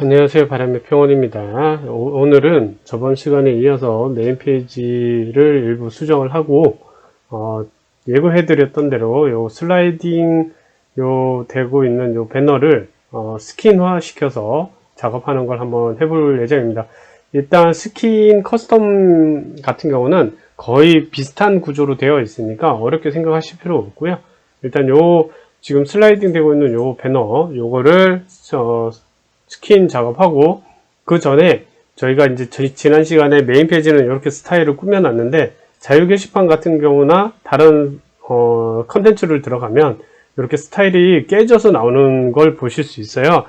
안녕하세요. 바람의 평원입니다. 오늘은 저번 시간에 이어서 메인 페이지를 일부 수정을 하고 예고해 드렸던 대로 요 슬라이딩 되고 있는 요 배너를 스킨화 시켜서 작업하는 걸 한번 해볼 예정입니다. 일단 스킨 커스텀 같은 경우는 거의 비슷한 구조로 되어 있으니까 어렵게 생각하실 필요 없고요. 일단 지금 슬라이딩 되고 있는 요 배너 요거를 스킨 작업하고, 그 전에 저희가 이제 지난 시간에 메인 페이지는 이렇게 스타일을 꾸며 놨는데, 자유 게시판 같은 경우나 다른 컨텐츠를 들어가면 이렇게 스타일이 깨져서 나오는 걸 보실 수 있어요.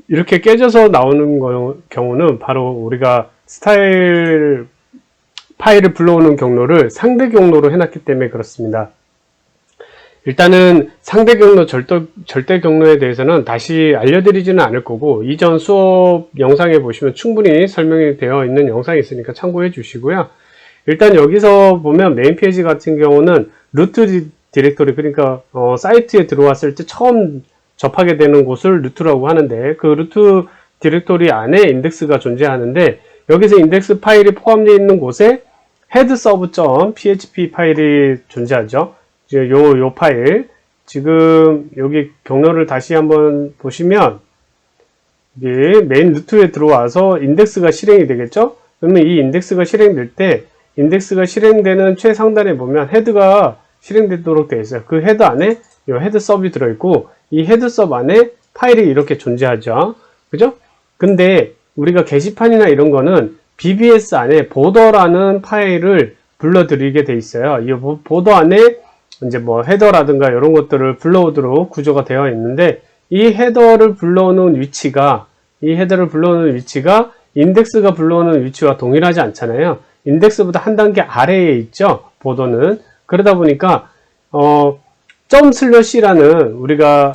이렇게 깨져서 나오는 경우는 바로 우리가 스타일 파일을 불러오는 경로를 상대 경로로 해놨기 때문에 그렇습니다. 일단은 상대 경로, 절대 경로에 대해서는 다시 알려드리지는 않을 거고, 이전 수업 영상에 보시면 충분히 설명이 되어 있는 영상이 있으니까 참고해 주시고요. 일단 여기서 보면 메인 페이지 같은 경우는 루트 디렉토리, 그러니까 사이트에 들어왔을 때 처음 접하게 되는 곳을 루트라고 하는데, 그 루트 디렉토리 안에 인덱스가 존재하는데, 여기서 인덱스 파일이 포함되어 있는 곳에 headserve.php 파일이 존재하죠. 요 파일, 지금 여기 경로를 다시 한번 보시면 이게 메인 루트에 들어와서 인덱스가 실행이 되겠죠. 그러면 이 인덱스가 실행될 때, 인덱스가 실행되는 최상단에 보면 헤드가 실행되도록 되어 있어요. 그 헤드 안에 요 헤드 서브이 들어있고, 이 헤드 서브 안에 파일이 이렇게 존재하죠. 그죠? 근데 우리가 게시판이나 이런 거는 BBS 안에 보더라는 파일을 불러들이게 돼 있어요. 이 보더 안에 이제 뭐 헤더라든가 이런 것들을 불러오도록 구조가 되어 있는데, 이 헤더를 불러오는 위치가 인덱스가 불러오는 위치와 동일하지 않잖아요. 인덱스보다 한 단계 아래에 있죠, 보더는. 그러다 보니까 ./라는 우리가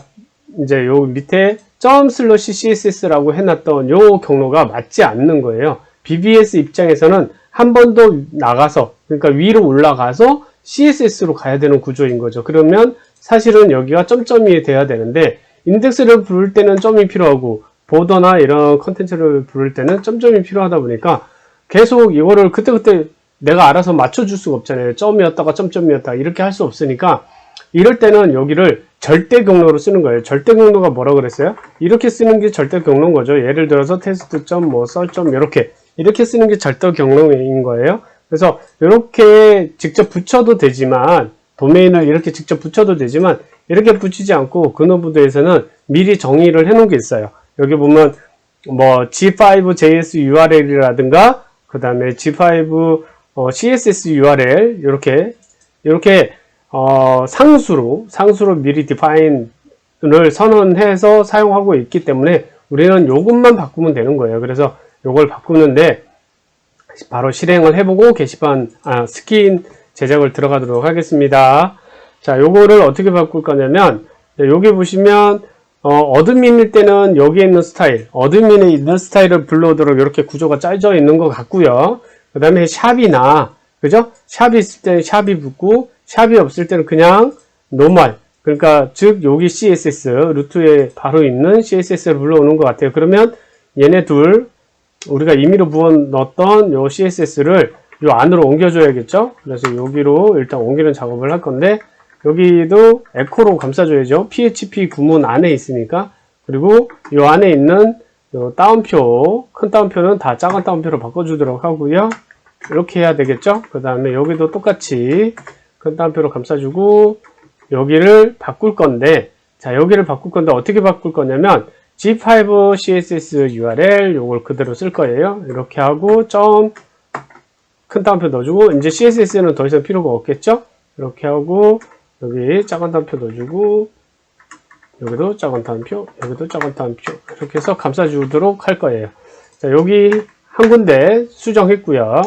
이제 요 밑에 ./css라고 해놨던 요 경로가 맞지 않는 거예요. BBS 입장에서는 한 번 더 나가서, 그러니까 위로 올라가서 CSS로 가야 되는 구조인 거죠. 그러면 사실은 여기가 점점이 돼야 되는데, 인덱스를 부를 때는 점이 필요하고 보더나 이런 컨텐츠를 부를 때는 점점이 필요하다 보니까 계속 이거를 그때그때 내가 알아서 맞춰줄 수가 없잖아요. 점이었다가 점점이었다가 이렇게 할 수 없으니까, 이럴 때는 여기를 절대 경로로 쓰는 거예요. 절대 경로가 뭐라 그랬어요? 이렇게 쓰는 게 절대 경로인 거죠. 예를 들어서 테스트.점 뭐 썰점 이렇게 쓰는 게 절대 경로인 거예요. 그래서 이렇게 직접 붙여도 되지만, 도메인을 이렇게 직접 붙여도 되지만, 이렇게 붙이지 않고 그노브드에서는 미리 정의를 해 놓은 게 있어요. 여기 보면 뭐 G5JS URL이라든가 그 다음에 G5 CSS URL 이렇게 상수로 미리 define을 선언해서 사용하고 있기 때문에 우리는 요것만 바꾸면 되는 거예요. 그래서 요걸 바꾸는데 바로 실행을 해보고 게시판 스킨 제작을 들어가도록 하겠습니다. 자, 요거를 어떻게 바꿀 거냐면, 여기 보시면 어드민일 때는 여기에 있는 스타일, 어드민에 있는 스타일을 불러오도록 이렇게 구조가 짜져 있는 것 같고요. 그 다음에 샵이나, 그죠? 샵이 있을 때는 샵이 붙고, 샵이 없을 때는 그냥 노멀, 그러니까 즉 여기 CSS 루트에 바로 있는 CSS를 불러오는 것 같아요. 그러면 얘네 둘, 우리가 임의로 넣었던 요 CSS를 요 안으로 옮겨줘야겠죠? 그래서 여기로 일단 옮기는 작업을 할 건데, 여기도 에코로 감싸줘야죠. PHP 구문 안에 있으니까. 그리고 요 안에 있는 요 따옴표, 큰 따옴표는 다 작은 따옴표로 바꿔주도록 하고요. 이렇게 해야 되겠죠? 그 다음에 여기도 똑같이 큰 따옴표로 감싸주고, 여기를 바꿀 건데, 자, 여기를 바꿀 건데 어떻게 바꿀 거냐면, G5 CSS URL 요걸 그대로 쓸 거예요. 이렇게 하고 큰 따옴표 넣어주고, 이제 CSS는 더 이상 필요가 없겠죠? 이렇게 하고 여기 작은 따옴표 넣어주고, 여기도 작은 따옴표, 여기도 작은 따옴표, 이렇게 해서 감싸주도록 할 거예요. 자, 여기 한 군데 수정했고요.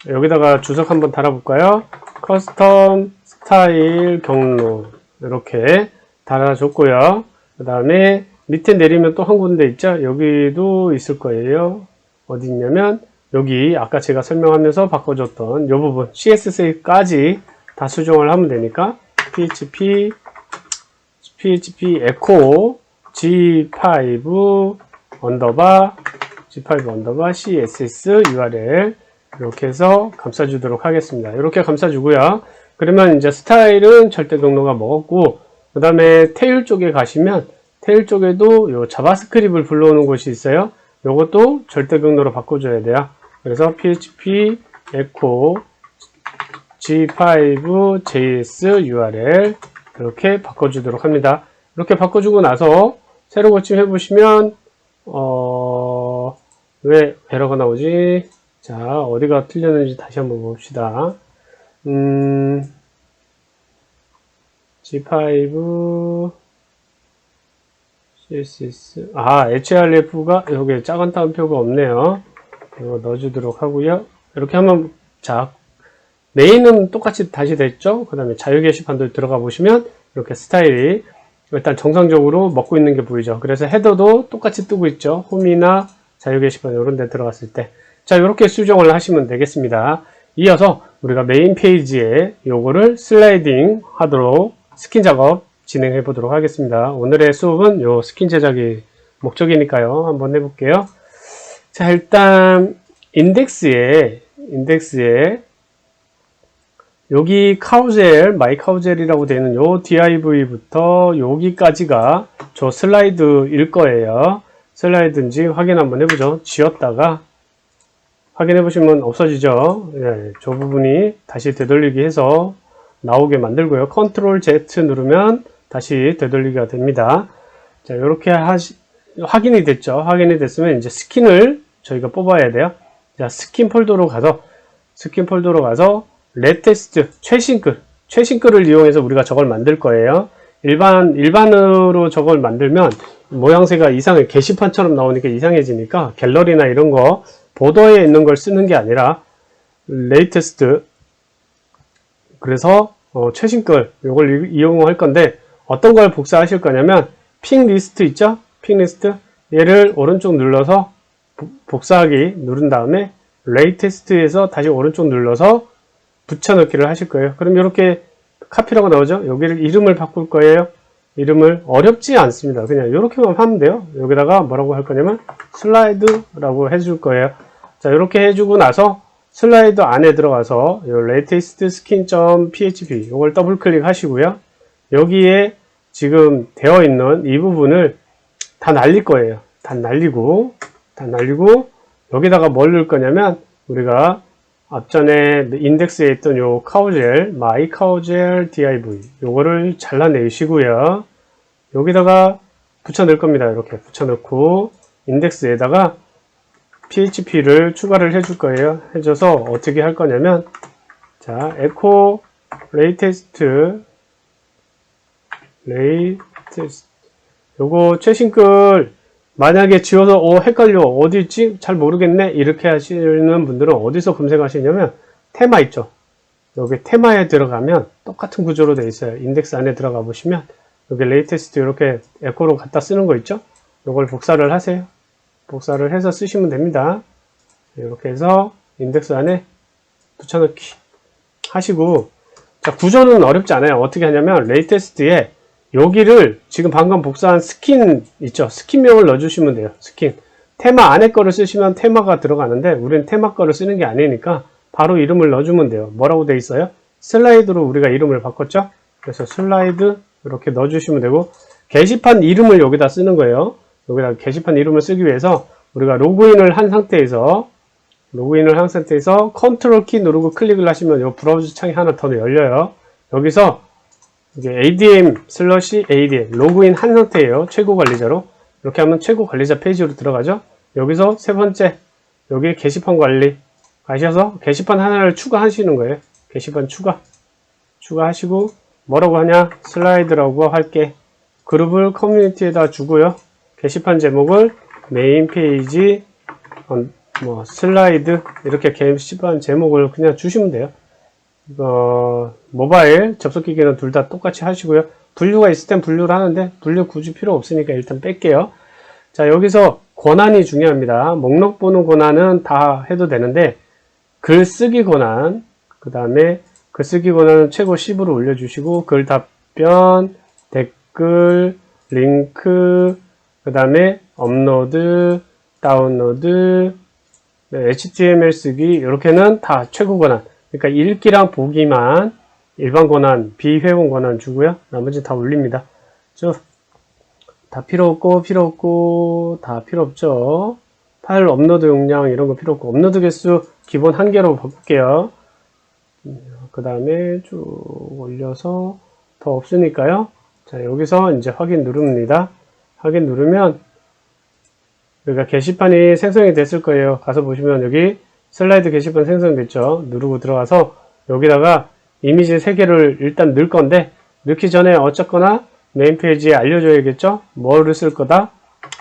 여기다가 주석 한번 달아볼까요? 커스텀 스타일 경로 이렇게 달아줬고요. 그 다음에 밑에 내리면 또 한 군데 있죠? 여기도 있을 거예요. 어디 있냐면 여기 아까 제가 설명하면서 바꿔줬던 이 부분 CSS까지 다 수정을 하면 되니까 PHP echo G5 언더바 CSS URL 이렇게 해서 감싸주도록 하겠습니다. 이렇게 감싸주고요. 그러면 이제 스타일은 절대 경로가 먹었고, 그 다음에 테일 쪽에 가시면 테일 쪽에도 요 자바스크립트를 불러오는 곳이 있어요. 요것도 절대 경로로 바꿔줘야 돼요. 그래서 php echo g5 js url 이렇게 바꿔주도록 합니다. 이렇게 바꿔주고 나서 새로 고침 해보시면 왜 에러가 나오지? 자, 어디가 틀렸는지 다시 한번 봅시다. G5 CSS href가 여기 작은 따옴표가 없네요. 이거 넣어주도록 하고요. 이렇게 하면 자 메인은 똑같이 다시 됐죠. 그 다음에 자유 게시판도 들어가 보시면 이렇게 스타일이 일단 정상적으로 먹고 있는 게 보이죠. 그래서 헤더도 똑같이 뜨고 있죠. 홈이나 자유 게시판 이런 데 들어갔을 때. 자, 이렇게 수정을 하시면 되겠습니다. 이어서 우리가 메인 페이지에 요거를 슬라이딩 하도록 스킨 작업 진행해 보도록 하겠습니다. 오늘의 수업은 요 스킨 제작이 목적이니까요. 한번 해볼게요. 자, 일단 인덱스에 여기 카우젤, 마이 카우젤이라고 되는 요 div부터 여기까지가 저 슬라이드일 거예요. 슬라이드인지 확인 한번 해보죠. 지웠다가 확인해 보시면 없어지죠. 네, 저 부분이 다시 되돌리기 해서 나오게 만들고요. 컨트롤 Z 누르면 다시 되돌리기가 됩니다. 자, 이렇게 확인이 됐죠. 확인이 됐으면 이제 스킨을 저희가 뽑아야 돼요. 자, 스킨 폴더로 가서 레테스트 최신글을 이용해서 우리가 저걸 만들 거예요. 일반으로 저걸 만들면 모양새가 이상해, 게시판처럼 나오니까 이상해지니까 갤러리나 이런 거 보더에 있는 걸 쓰는 게 아니라 레이테스트, 그래서 최신글 이걸 이용할 건데 어떤 걸 복사하실 거냐면 핑 리스트 있죠? 핑 리스트 얘를 오른쪽 눌러서 복사하기 누른 다음에 레이테스트에서 다시 오른쪽 눌러서 붙여넣기를 하실 거예요. 그럼 이렇게 카피라고 나오죠? 여기를 이름을 바꿀 거예요. 이름을 어렵지 않습니다. 그냥 이렇게만 하면 돼요. 여기다가 뭐라고 할 거냐면 슬라이드라고 해줄 거예요. 자, 이렇게 해주고 나서 슬라이드 안에 들어가서 latest skin.php 이걸 더블 클릭 하시고요. 여기에 지금 되어 있는 이 부분을 다 날릴 거예요. 다 날리고 여기다가 뭘 넣을 거냐면 우리가 앞전에 인덱스에 있던 요 카우젤, 마이 카우젤 div 요거를 잘라내시고요. 여기다가 붙여 넣을 겁니다. 이렇게 붙여 넣고 인덱스에다가 php를 추가를 해줄 거예요. 해줘서 어떻게 할 거냐면 자, echo latest 요거 최신글 만약에 지워서 헷갈려 어디 있지? 잘 모르겠네 이렇게 하시는 분들은 어디서 검색하시냐면 테마 있죠. 여기 테마에 들어가면 똑같은 구조로 되어 있어요. 인덱스 안에 들어가 보시면 여기 레이테스트 이렇게 에코로 갖다 쓰는 거 있죠. 요걸 복사를 하세요. 복사를 해서 쓰시면 됩니다. 이렇게 해서 인덱스 안에 붙여넣기 하시고, 자, 구조는 어렵지 않아요. 어떻게 하냐면 레이테스트에 여기를 지금 방금 복사한 스킨 있죠. 스킨명을 넣어주시면 돼요. 스킨. 테마 안에 거를 쓰시면 테마가 들어가는데 우리는 테마 거를 쓰는 게 아니니까 바로 이름을 넣어주면 돼요. 뭐라고 돼 있어요? 슬라이드로 우리가 이름을 바꿨죠. 그래서 슬라이드 이렇게 넣어주시면 되고, 게시판 이름을 여기다 쓰는 거예요. 여기다 게시판 이름을 쓰기 위해서 우리가 로그인을 한 상태에서 컨트롤 키 누르고 클릭을 하시면 이 브라우저 창이 하나 더 열려요. 여기서 이게 adm/adm 로그인 한 상태예요. 최고 관리자로. 이렇게 하면 최고 관리자 페이지로 들어가죠. 여기서 세 번째 여기 게시판 관리 가셔서 게시판 하나를 추가하시는 거예요. 게시판 추가하시고 뭐라고 하냐? 슬라이드라고 할게. 그룹을 커뮤니티에다 주고요. 게시판 제목을 메인 페이지 슬라이드 이렇게 게시판 제목을 그냥 주시면 돼요. 모바일 접속기기는 둘 다 똑같이 하시고요. 분류가 있을 땐 분류를 하는데 분류 굳이 필요 없으니까 일단 뺄게요. 자, 여기서 권한이 중요합니다. 목록 보는 권한은 다 해도 되는데 글쓰기 권한, 그 다음에 글쓰기 권한은 최고 10으로 올려주시고 글 답변, 댓글, 링크, 그 다음에 업로드, 다운로드, HTML 쓰기, 이렇게는 다 최고 권한. 그러니까 읽기랑 보기만 일반 권한, 비회원 권한 주고요. 나머지 다 올립니다. 다 필요 없고, 다 필요 없죠. 파일 업로드 용량 이런 거 필요 없고, 업로드 개수 기본 1개로 바꿀게요. 그 다음에 쭉 올려서 더 없으니까요. 자, 여기서 이제 확인 누릅니다. 확인 누르면 여기가 게시판이 생성이 됐을 거예요. 가서 보시면 여기 슬라이드 게시판 생성됐죠. 누르고 들어가서 여기다가 이미지 3개를 일단 넣을 건데, 넣기 전에 어쨌거나 메인 페이지에 알려줘야겠죠. 뭐를 쓸 거다?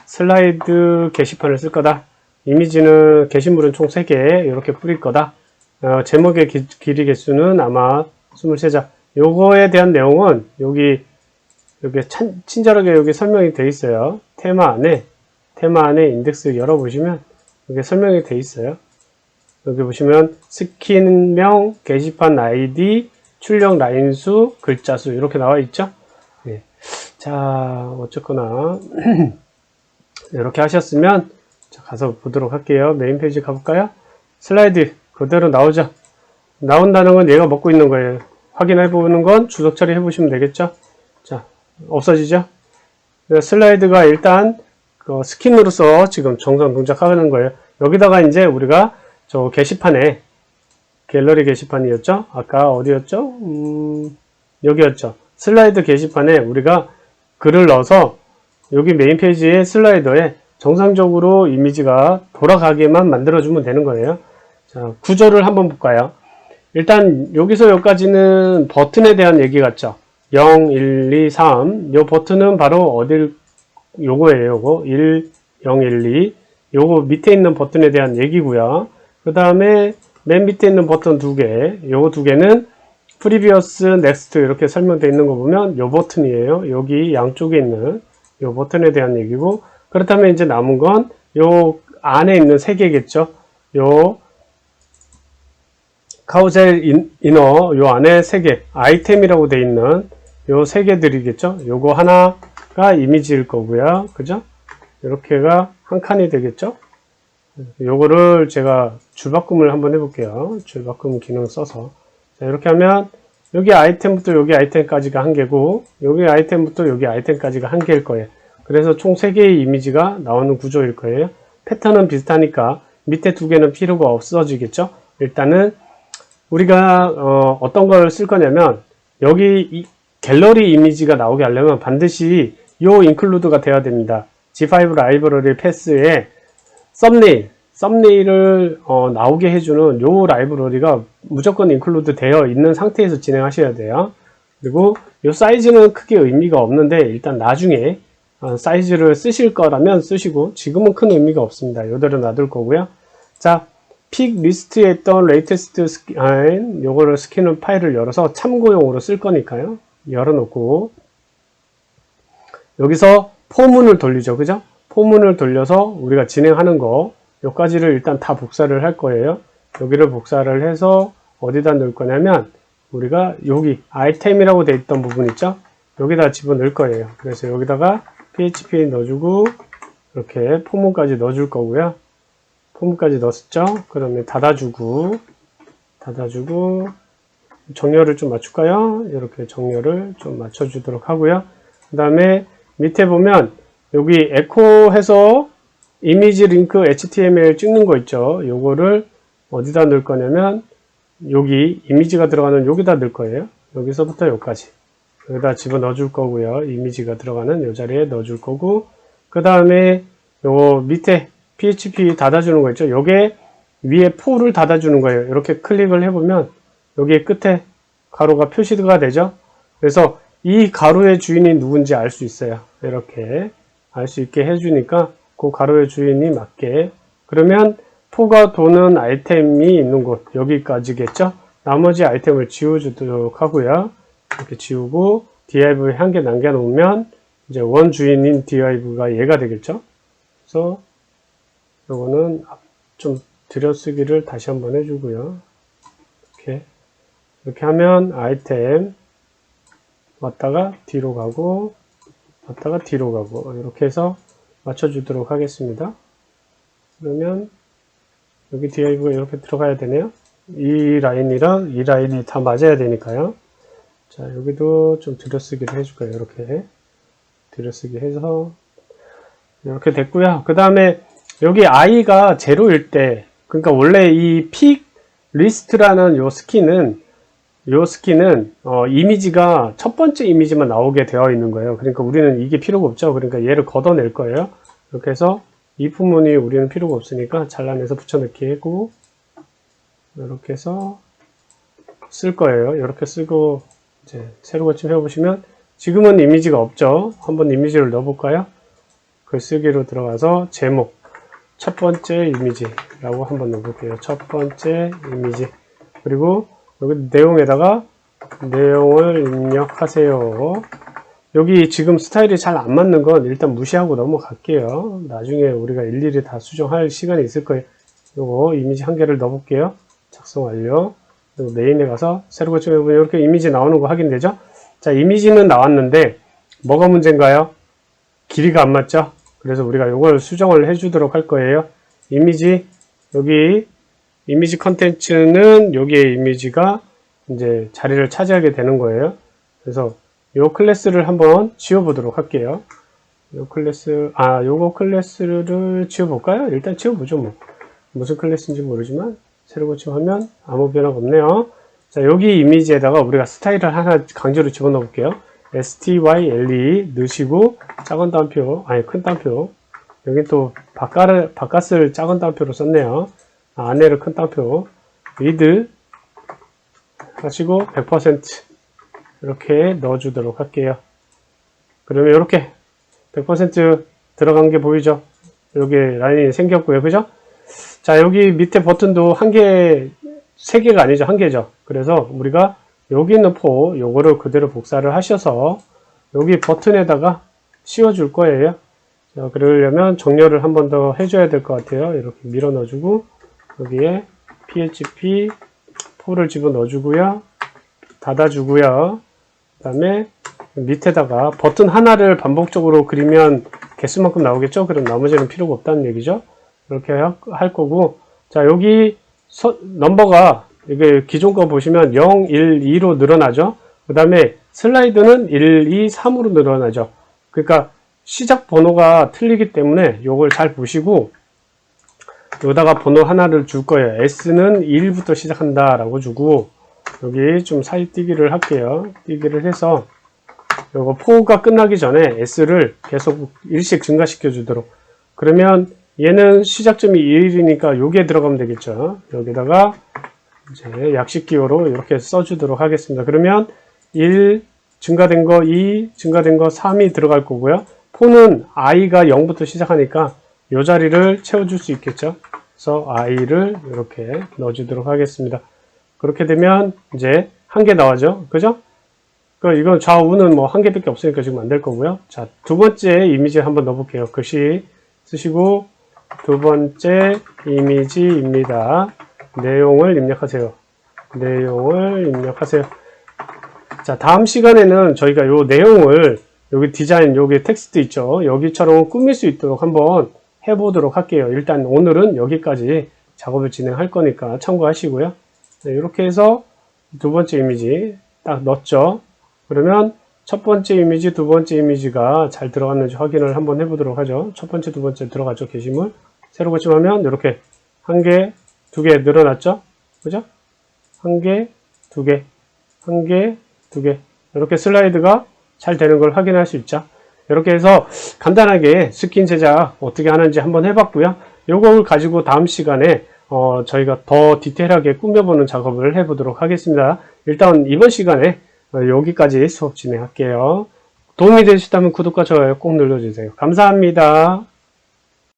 슬라이드 게시판을 쓸 거다. 이미지는 게시물은 총 3개 이렇게 뿌릴 거다. 제목의 길이 개수는 아마 23자. 요거에 대한 내용은 여기 친절하게 여기 설명이 되어 있어요. 테마 안에 인덱스 열어보시면 여기 설명이 되어 있어요. 여기 보시면 스킨명, 게시판 아이디, 출력 라인수, 글자수 이렇게 나와 있죠. 네. 자, 어쨌거나 이렇게 하셨으면 자, 가서 보도록 할게요. 메인 페이지 가볼까요? 슬라이드 그대로 나오죠. 나온다는 건 얘가 먹고 있는 거예요. 확인해 보는 건 주석 처리해 보시면 되겠죠. 자, 없어지죠. 슬라이드가 일단 그 스킨으로서 지금 정상 동작하는 거예요. 여기다가 이제 우리가 저 게시판에 갤러리 게시판이었죠. 아까 어디였죠? 여기였죠. 슬라이드 게시판에 우리가 글을 넣어서 여기 메인 페이지의 슬라이더에 정상적으로 이미지가 돌아가게만 만들어주면 되는 거예요. 자, 구조를 한번 볼까요? 일단 여기서 여기까지는 버튼에 대한 얘기 같죠. 0, 1, 2, 3. 요 버튼은 바로 요거예요. 요거 1, 0, 1, 2. 요거 밑에 있는 버튼에 대한 얘기고요. 그 다음에 맨 밑에 있는 버튼 2개. 요거 2개는 프리비어스, 넥스트 이렇게 설명되어 있는 거 보면 요 버튼이에요. 여기 양쪽에 있는 요 버튼에 대한 얘기고, 그렇다면 이제 남은 건 요 안에 있는 3개겠죠. 요 카우젤 이너 요 안에 3개 아이템이라고 되어 있는 요 3개들이겠죠. 요거 하나가 이미지일 거고요. 그죠? 이렇게가 한 칸이 되겠죠. 요거를 제가 줄바꿈을 한번 해볼게요. 줄바꿈 기능 써서. 자, 이렇게 하면 여기 아이템부터 여기 아이템까지가 한 개고, 여기 아이템부터 여기 아이템까지가 한 개일 거예요. 그래서 총 3개의 이미지가 나오는 구조일 거예요. 패턴은 비슷하니까 밑에 2개는 필요가 없어지겠죠. 일단은 우리가 어떤 걸 쓸 거냐면, 여기 이 갤러리 이미지가 나오게 하려면 반드시 요 인클루드가 돼야 됩니다. G5 라이브러리 패스에 썸네일을 나오게 해주는 요 라이브러리가 무조건 인클루드 되어 있는 상태에서 진행하셔야 돼요. 그리고 요 사이즈는 크게 의미가 없는데, 일단 나중에 사이즈를 쓰실 거라면 쓰시고, 지금은 큰 의미가 없습니다. 요대로 놔둘 거고요. 자, 픽 리스트에 있던 레이테스트 스킨, 요거를 스킨을 파일을 열어서 참고용으로 쓸 거니까요. 열어놓고 여기서 포문을 돌리죠. 그죠? 포문을 돌려서 우리가 진행하는 거 요까지를 일단 다 복사를 할 거예요. 여기를 복사를 해서 어디다 넣을 거냐면, 우리가 여기 아이템이라고 돼 있던 부분 있죠? 여기다 집어넣을 거예요. 그래서 여기다가 PHP 넣어주고 이렇게 포문까지 넣어줄 거고요. 포문까지 넣었죠? 그러면 닫아주고 정렬을 좀 맞출까요? 이렇게 정렬을 좀 맞춰주도록 하고요. 그 다음에 밑에 보면 여기 에코해서 이미지 링크 HTML 찍는 거 있죠? 요거를 어디다 넣을 거냐면 여기 이미지가 들어가는 여기다 넣을 거예요. 여기서부터 여기까지 여기다 집어 넣어줄 거고요. 이미지가 들어가는 요 자리에 넣어줄 거고, 그 다음에 요 밑에 PHP 닫아주는 거 있죠? 요게 위에 포를 닫아주는 거예요. 이렇게 클릭을 해보면 여기 끝에 가로가 표시가 되죠? 그래서 이 가로의 주인이 누군지 알 수 있어요. 이렇게 알 수 있게 해주니까 그 가로의 주인이 맞게. 그러면 포가 도는 아이템이 있는 곳 여기까지겠죠? 나머지 아이템을 지워주도록 하고요. 이렇게 지우고 div 한 개 남겨놓으면 이제 원 주인인 div가 얘가 되겠죠? 그래서 요거는 좀 들여쓰기를 다시 한번 해주고요. 이렇게 하면 아이템 왔다가 뒤로 가고 왔다가 뒤로 가고 이렇게 해서 맞춰주도록 하겠습니다. 그러면 여기 div가 이렇게 들어가야 되네요. 이 라인이랑 이 라인이 다 맞아야 되니까요. 자, 여기도 좀 들여쓰기를 해줄까요? 이렇게 들여쓰기 해서 이렇게 됐고요. 그 다음에 여기 i가 0일 때, 그러니까 원래 이 pick list라는 요 스킨은 이미지가 첫 번째 이미지만 나오게 되어 있는 거예요. 그러니까 우리는 이게 필요가 없죠. 그러니까 얘를 걷어낼 거예요. 이렇게 해서 이 부분이 우리는 필요가 없으니까 잘라내서 붙여넣기 하고, 이렇게 해서 쓸 거예요. 이렇게 쓰고 이제 새로 고침 해보시면 지금은 이미지가 없죠. 한번 이미지를 넣어볼까요? 글쓰기로 들어가서 제목 첫 번째 이미지라고 한번 넣어볼게요. 첫 번째 이미지. 그리고 여기 내용에다가 내용을 입력하세요. 여기 지금 스타일이 잘 안 맞는 건 일단 무시하고 넘어갈게요. 나중에 우리가 일일이 다 수정할 시간이 있을 거예요. 요거 이미지 한 개를 넣어볼게요. 작성 완료. 그리고 메인에 가서 새로 고침해보면 이렇게 이미지 나오는 거 확인되죠? 자, 이미지는 나왔는데 뭐가 문제인가요? 길이가 안 맞죠? 그래서 우리가 요걸 수정을 해주도록 할 거예요. 이미지, 여기 이미지 컨텐츠는 여기에 이미지가 이제 자리를 차지하게 되는 거예요. 그래서 요 클래스를 한번 지워보도록 할게요. 요 클래스, 요거 클래스를 지워볼까요? 일단 지워보죠, 뭐. 무슨 클래스인지 모르지만, 새로 고침하면 아무 변화가 없네요. 자, 여기 이미지에다가 우리가 스타일을 하나 강제로 집어넣어 볼게요. style 넣으시고, 작은 따옴표, 큰 따옴표. 여기 또 바깥을 작은 따옴표로 썼네요. 안에를 큰 따옴표. with 하시고, 100% 이렇게 넣어주도록 할게요. 그러면 이렇게 100% 들어간 게 보이죠? 여기 라인이 생겼고요. 그죠? 자, 여기 밑에 버튼도 한 개, 세 개가 아니죠. 한 개죠. 그래서 우리가 여기 있는 요거를 그대로 복사를 하셔서 여기 버튼에다가 씌워줄 거예요. 자, 그러려면 정렬을 한 번 더 해줘야 될 것 같아요. 이렇게 밀어 넣어주고 여기에 php 4를 집어 넣어주고요. 닫아주고요. 그 다음에 밑에다가 버튼 하나를 반복적으로 그리면 개수만큼 나오겠죠? 그럼 나머지는 필요가 없다는 얘기죠? 이렇게 할 거고, 자, 여기 넘버가 이게 기존 거 보시면 0, 1, 2로 늘어나죠? 그 다음에 슬라이드는 1, 2, 3으로 늘어나죠? 그러니까 시작 번호가 틀리기 때문에 요걸 잘 보시고 여기다가 번호 하나를 줄 거예요. S는 1부터 시작한다 라고 주고 여기 좀 사이 띄기를 할게요. 띄기를 해서 요거 4가 끝나기 전에 S를 계속 1씩 증가시켜 주도록. 그러면 얘는 시작점이 1이니까 요게 들어가면 되겠죠. 여기다가 이제 약식 기호로 이렇게 써주도록 하겠습니다. 그러면 1 증가된 거, 2 증가된 거, 3이 들어갈 거고요. 4는 i가 0부터 시작하니까 요 자리를 채워줄 수 있겠죠. 그래서 i를 이렇게 넣어주도록 하겠습니다. 그렇게 되면 이제 한 개 나와죠. 그죠? 이건 좌우는 뭐 한 개밖에 없으니까 지금 안 될 거고요. 자, 두 번째 이미지 한번 넣어볼게요. 글씨 쓰시고 두 번째 이미지입니다. 내용을 입력하세요. 내용을 입력하세요. 자, 다음 시간에는 저희가 요 내용을 여기 디자인, 여기 텍스트 있죠. 여기처럼 꾸밀 수 있도록 한번 해보도록 할게요. 일단 오늘은 여기까지 작업을 진행할 거니까 참고하시고요. 네, 이렇게 해서 두 번째 이미지 딱 넣었죠. 그러면 첫 번째 이미지, 두 번째 이미지가 잘 들어갔는지 확인을 한번 해보도록 하죠. 첫 번째, 두 번째 들어갔죠. 게시물. 새로 고침하면 이렇게 한 개, 두 개 늘어났죠. 그죠? 한 개, 두 개, 한 개, 두 개. 이렇게 슬라이드가 잘 되는 걸 확인할 수 있죠. 이렇게 해서 간단하게 스킨 제작 어떻게 하는지 한번 해봤고요. 요걸 가지고 다음 시간에 저희가 더 디테일하게 꾸며보는 작업을 해보도록 하겠습니다. 일단 이번 시간에 여기까지 수업 진행할게요. 도움이 되셨다면 구독과 좋아요 꼭 눌러주세요. 감사합니다.